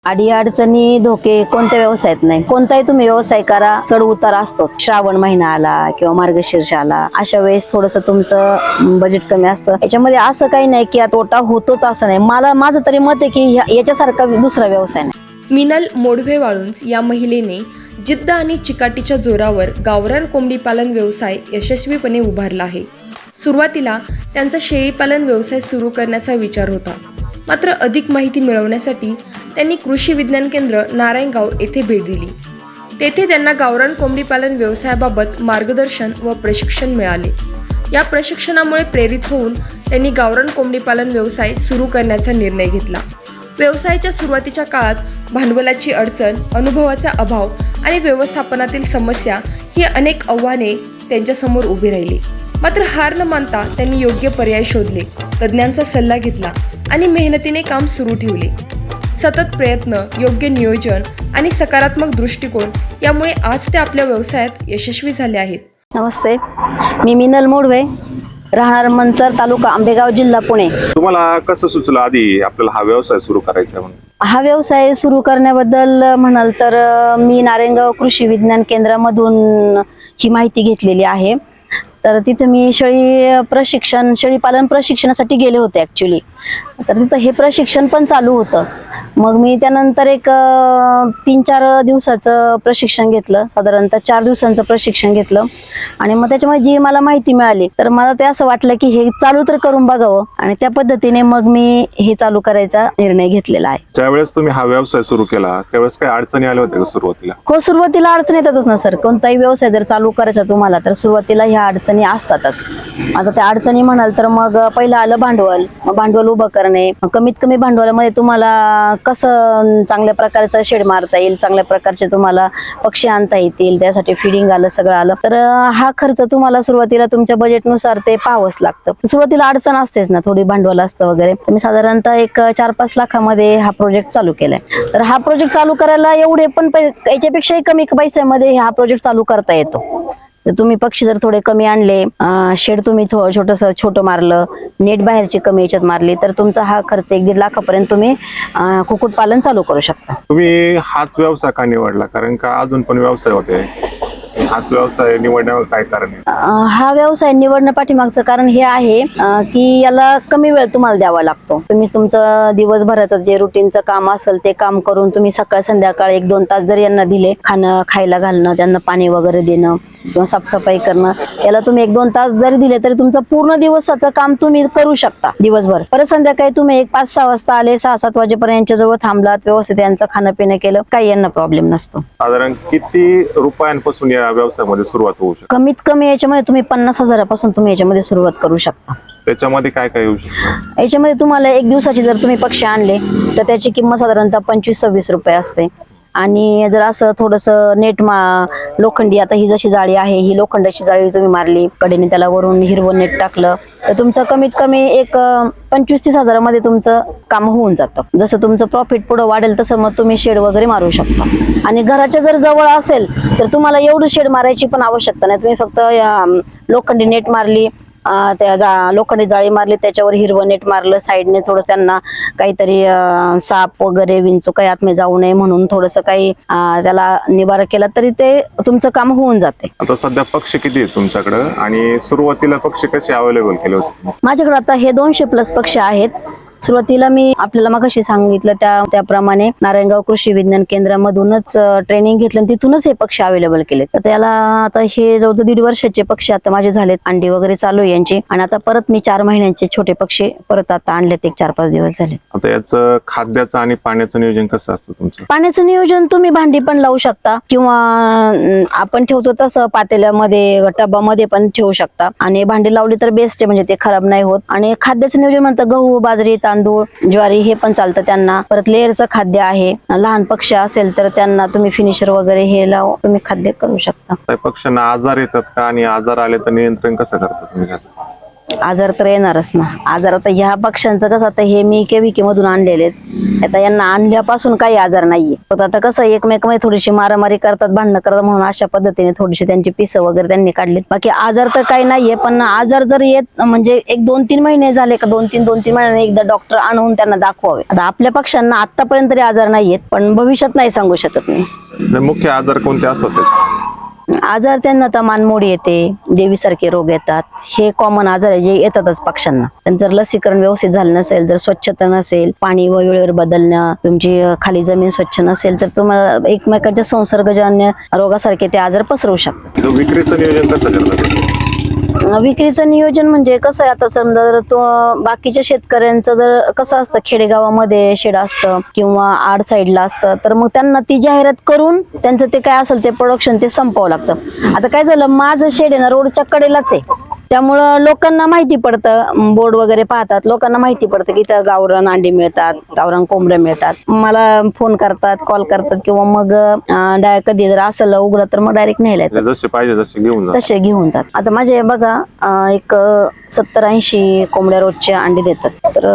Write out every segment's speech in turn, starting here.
अडचणी धोके कोणत्या व्यवसायात नाही. कोणताही तुम्ही व्यवसाय करा, चढ उतार असतोच. श्रावण महिना आला किंवा मार्गशीर्ष आला, अशा वेळेस थोडस तुमचं बजेट कमी असतं. याच्यामध्ये असं काही नाही की तोटा होतोच असं नाही. माझं तरी मत आहे की याच्यासारखा दुसरा व्यवसाय नाही. मिनल मोडवे वाळुंज या महिलेने जिद्द आणि चिकाटीच्या जोरावर गावरान कोंबडी पालन व्यवसाय यशस्वीपणे उभारला आहे. सुरुवातीला त्यांचा शेळीपालन व्यवसाय सुरू करण्याचा विचार होता. मात्र अधिक माहिती मिळवण्यासाठी त्यांनी कृषी विज्ञान केंद्र नारायणगाव येथे भेट दिली. तेथे त्यांना गावरान कोंबडी पालन व्यवसायाबाबत मार्गदर्शन व प्रशिक्षण मिळाले. या प्रशिक्षणामुळे प्रेरित होऊन त्यांनी गावरान कोंबडी पालन व्यवसाय सुरू करण्याचा निर्णय घेतला. व्यवसायाच्या सुरुवातीच्या काळात भांडवलाची अडचण, अनुभवाचा अभाव आणि व्यवस्थापनातील समस्या ही अनेक आव्हाने त्यांच्यासमोर उभी राहिली. मात्र हार न मानता त्यांनी योग्य पर्याय शोधले, तज्ज्ञांचा सल्ला घेतला आणि मेहनतीने काम सुरू ठेवले. सतत प्रयत्न, योग्य नियोजन आणि सकारात्मक दृष्टिकोन यामुळे आज ते आपल्या व्यवसायात यशस्वी झाले आहेत. नमस्ते, मी मिनल मोडवे, राहणार मंचर, तालुका आंबेगाव, जिल्हा पुणे. तुम्हाला कसं सुचलं आधी आपल्याला हा व्यवसाय सुरू करायचा म्हणून? हा व्यवसाय सुरू करण्याबद्दल म्हणाल तर मी नारायणगाव कृषी विज्ञान केंद्रामधून ही माहिती घेतलेली आहे. तर तिथे मी शेळीपालन प्रशिक्षणासाठी गेले होते ॲक्च्युली. तर तिथं हे प्रशिक्षण पण चालू होतं. मग मी त्यानंतर एक 3-4 दिवसाचं प्रशिक्षण घेतलं, साधारणतः 4 दिवसांचं प्रशिक्षण घेतलं. आणि मग त्याच्यामुळे जी मला माहिती मिळाली तर मला ते असं वाटलं की हे चालू तर करून बघावं, आणि त्या पद्धतीने मग मी हे चालू करायचा निर्णय घेतलेला आहे. ज्यावेळेस तुम्ही हा व्यवसाय सुरू केला त्यावेळेस काही अडचणी आल्या होत्या का सुरुवातीला? हो, सुरुवातीला अडचणी येतातच ना सर. कोणताही व्यवसाय जर चालू करायचा तुम्हाला तर सुरुवातीला ह्या अडचणी असतातच. आता त्या अडचणी म्हणाल तर मग पहिलं आलं भांडवल उभं करणे. कमीत कमी भांडवलामध्ये तुम्हाला कसं चांगल्या प्रकारचं शेड मारता येईल, चांगल्या प्रकारचे तुम्हाला पक्षी आणता येतील, त्यासाठी फिडिंग आलं, सगळं आलं. तर हा खर्च तुम्हाला सुरुवातीला तुमच्या बजेटनुसार ते पाहावंच लागतं. सुरुवातीला अडचण असतेच ना, थोडी भांडवल असतं वगैरे. तर मी साधारणतः एक 4-5 लाखामध्ये हा प्रोजेक्ट चालू केलाय. तर हा प्रोजेक्ट चालू करायला एवढे पण याच्यापेक्षाही कमी पैशामध्ये हा प्रोजेक्ट चालू करता येतो. तर तुम्ही पक्षी जर थोडे कमी आणले, शेड तुम्ही छोटं मारलं, नेट बाहेरची कमी याच्यात मारली, तर तुमचा हा खर्च 1-1.5 लाखापर्यंत तुम्ही कुक्कुटपालन चालू करू शकता. तुम्ही हाच व्यवसाय का निवडला? कारण का अजून पण व्यवसाय होते, हाच व्यवसाय निवडण्यावर काय कारण आहे? हा व्यवसाय निवडण्या पाठीमागचं कारण हे आहे की याला कमी वेळ तुम्हाला द्यावा लागतो. तुम्ही तुमचं दिवसभराचं जे रुटीनचं काम असेल ते काम करून तुम्ही सकाळ संध्याकाळ 1-2 तास जर यांना दिले, खायला घालणं, त्यांना पाणी वगैरे देणं किंवा साफसफाई करणं, याला तुम्ही 1-2 तास जरी दिले तरी तुमचं पूर्ण दिवसाचं काम तुम्ही करू शकता दिवसभर. परत संध्याकाळी तुम्ही 5-6 वाजता आले, 6-7 वाजेपर्यंत यांच्या जवळ थांबलात, व्यवस्थित यांचं खाणं पिणं केलं, काही यांना प्रॉब्लेम नसतो. साधारण किती रुपयांपासून या व्यवसायामध्ये सुरुवात होऊ शकते? कमीत कमी याच्यामध्ये तुम्ही 50,000पासून तुम्ही याच्यामध्ये सुरुवात करू शकता. त्याच्यामध्ये काय काय येऊ शकतं? याच्यामध्ये तुम्हाला 1 दिवसाची जर तुम्ही पक्षी आणले तर त्याची किंमत साधारणतः 25-26 रुपये असते. आणि जर असं थोडंसं नेट लोखंडी, आता ही जशी जाळी आहे ही लोखंडाची जाळी तुम्ही मारली, कडेने त्याला वरून हिरवं नेट टाकलं, तर तुमचं कमीत कमी एक 25-30 हजारामध्ये तुमचं काम होऊन जातं. जसं तुमचं प्रॉफिट पुढे वाढेल तसं मग तुम्ही शेड वगैरे मारू शकता. आणि घराच्या जर जवळ असेल तर तुम्हाला एवढं शेड मारायची पण आवश्यकता नाही. तुम्ही फक्त लोखंडी नेट मारली, लोखंडी जाळी मारली, त्याच्यावर हिरवं नेट मारलं, साईडने थोडं त्यांना काहीतरी साप वगैरे विंचू काही आतमध्ये जाऊ नये म्हणून थोडंसं काही त्याला निवारा केला तरी ते तुमचं काम होऊन जाते. आता सध्या पक्षी किती आहेत तुमच्याकडे आणि सुरुवातीला पक्षी कसे अवेलेबल केले होते? माझ्याकडे आता हे 200+ पक्षी आहेत. सुरुवातीला मी आपल्याला मगाशी सांगितलं त्याप्रमाणे नारायणगाव कृषी विज्ञान केंद्रामधूनच ट्रेनिंग घेतलं आणि तिथूनच हे पक्षी अवेलेबल केले. तर त्याला आता हे जवळ 1.5 वर्षाचे पक्षी आता माझे झालेत, अंडी वगैरे चालू आहे यांची. आणि आता परत मी 4 महिन्यांचे छोटे पक्षी परत आता आणलेत, 1-4-5 दिवस झाले. आता याचं खाद्याचं आणि पाण्याचं नियोजन कसं असतं तुमचं? पाण्याचं नियोजन तुम्ही भांडी पण लावू शकता किंवा आपण ठेवतो तसं पातेल्यामध्ये, टबामध्ये पण ठेवू शकता. आणि भांडी लावली तर बेस्ट आहे, म्हणजे ते खराब नाही होत. आणि खाद्याचं नियोजन म्हणतं गहू, बाजरी, तांदूळ, ज्वारी हे पण चालतं त्यांना. परत लेअरचं खाद्य आहे. लहान पक्षी असेल तर त्यांना तुम्ही फिनिशर वगैरे हे लावून तुम्ही खाद्य करू शकता. पक्ष्यांना आजार येतात का आणि आजार आले तर नियंत्रण कसं करता तुम्ही त्याचं? आजार तर येणारच ना. आजार आता ह्या पक्ष्यांचं कसं, आता हे मी केविके मधून आणलेले आहेत, आता यांना आणल्यापासून काही आजार नाहीये. फक्त आता कसं एकमेकांमध्ये थोडीशी मारामारी करतात, भांडणं करतात, म्हणून अशा पद्धतीने थोडीशी त्यांची पिसं वगैरे त्यांनी काढली. बाकी आजार तर काही नाहीये. पण आजार जर येत म्हणजे 1-2-3 महिने झाले का 2-3 महिन्याने एकदा डॉक्टर आणून त्यांना दाखवावे. आता आपल्या पक्ष्यांना आतापर्यंत तरी आजार नाहीयेत, पण भविष्यात नाही सांगू शकत मी. मुख्य आजार कोणते असतात त्याचे? आजार त्यांना तर मानमोडी येते, देवीसारखे रोग येतात. हे कॉमन आजार आहे जे येतातच पक्ष्यांना. त्यांचं जर लसीकरण व्यवस्थित झालं नसेल, जर स्वच्छता नसेल, पाणी वेळेवर बदलणं, तुमची खाली जमीन स्वच्छ नसेल, तर तुम्हाला एकमेकांच्या संसर्गजन्य रोगासारखे ते आजार पसरवू शकतात. विक्रीचं नियोजन कसं करतात? विक्रीचं नियोजन म्हणजे कसं आहे, आता समजा जर तो बाकीच्या शेतकऱ्यांचं जर कसं असतं, खेडेगावामध्ये शेड असतं किंवा आड साईडला असतं, तर मग त्यांना ती जाहिरात करून त्यांचं ते काय असेल ते प्रोडक्शन ते संपवावं लागतं. आता काय झालं, माझं शेड आहे ना रोडच्या कडेलाच आहे, त्यामुळं लोकांना माहिती पडतं, बोर्ड वगैरे पाहतात, लोकांना माहिती पडतं की इथं गावरान अंडी मिळतात, गावरान कोंबड्या मिळतात. मला फोन करतात, कॉल करतात, किंवा मग कधी जर असं उघडं तर मग डायरेक्ट न्यायला येतात. जसे पाहिजे तसे घेऊन जात. आता माझे बघा एक 70-80 कोंबड्या रोजचे अंडी देतात, तर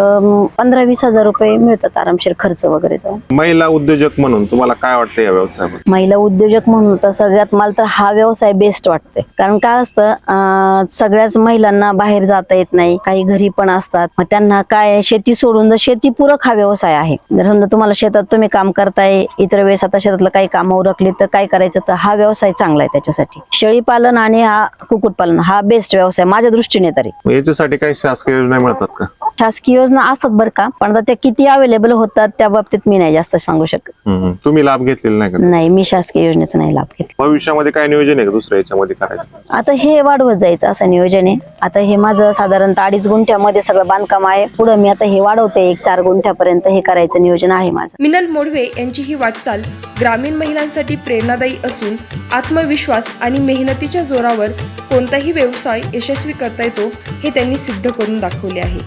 15-20 हजार रुपये मिळतात आरामशीर खर्च वगैरे जाऊन. महिला उद्योजक म्हणून तुम्हाला काय वाटतं या व्यवसायामध्ये? महिला उद्योजक म्हणून तर सगळ्यात मला तर हा व्यवसाय बेस्ट वाटतोय. कारण काय असतं, सगळ्याच महिलांना बाहेर जाता येत नाही, काही घरी पण असतात, मग त्यांना काय शेती सोडून जर शेतीपूरक हा व्यवसाय आहे. जर समजा तुम्हाला शेतात तुम्ही काम करताय, इतर वेळेस आता शेतातलं काही काम उरकली तर काय करायचं, तर हा व्यवसाय चांगला आहे त्याच्यासाठी. शेळी पालन आणि हा कुक्कुटपालन हा बेस्ट व्यवसाय माझ्या दृष्टीने तरी. याच्यासाठी काही शासकीय योजना मिळतात का? शासकीय योजना असतात बरं का, पण आता त्या किती अवेलेबल होतात त्या बाबतीत मी नाही जास्त सांगू शकत. तुम्ही लाभ घेतलेला नाही का? नाही, मी शासकीय योजनेचा नाही लाभ घेतला. भविष्यामध्ये काय नियोजन आहे का दुसऱ्या याच्यामध्ये करायचं? आता हे वाढवत जायचं असं नियोजन आहे. आता हे माझं साधारणतः 2.5 गुंठ्यामध्ये सगळं बांधकाम आहे. पुढे मी आता हे वाढवते 4 गुंठ्यापर्यंत हे करायचं नियोजन आहे माझं. मिनल मोडवे यांची ही वाटचाल ग्रामीण महिलांसाठी प्रेरणादायी असून आत्मविश्वास आणि मेहनतीच्या जोरावर कोणताही व्यवसाय यशस्वी करता येतो हे त्यांनी सिद्ध करून दाखवले आहे.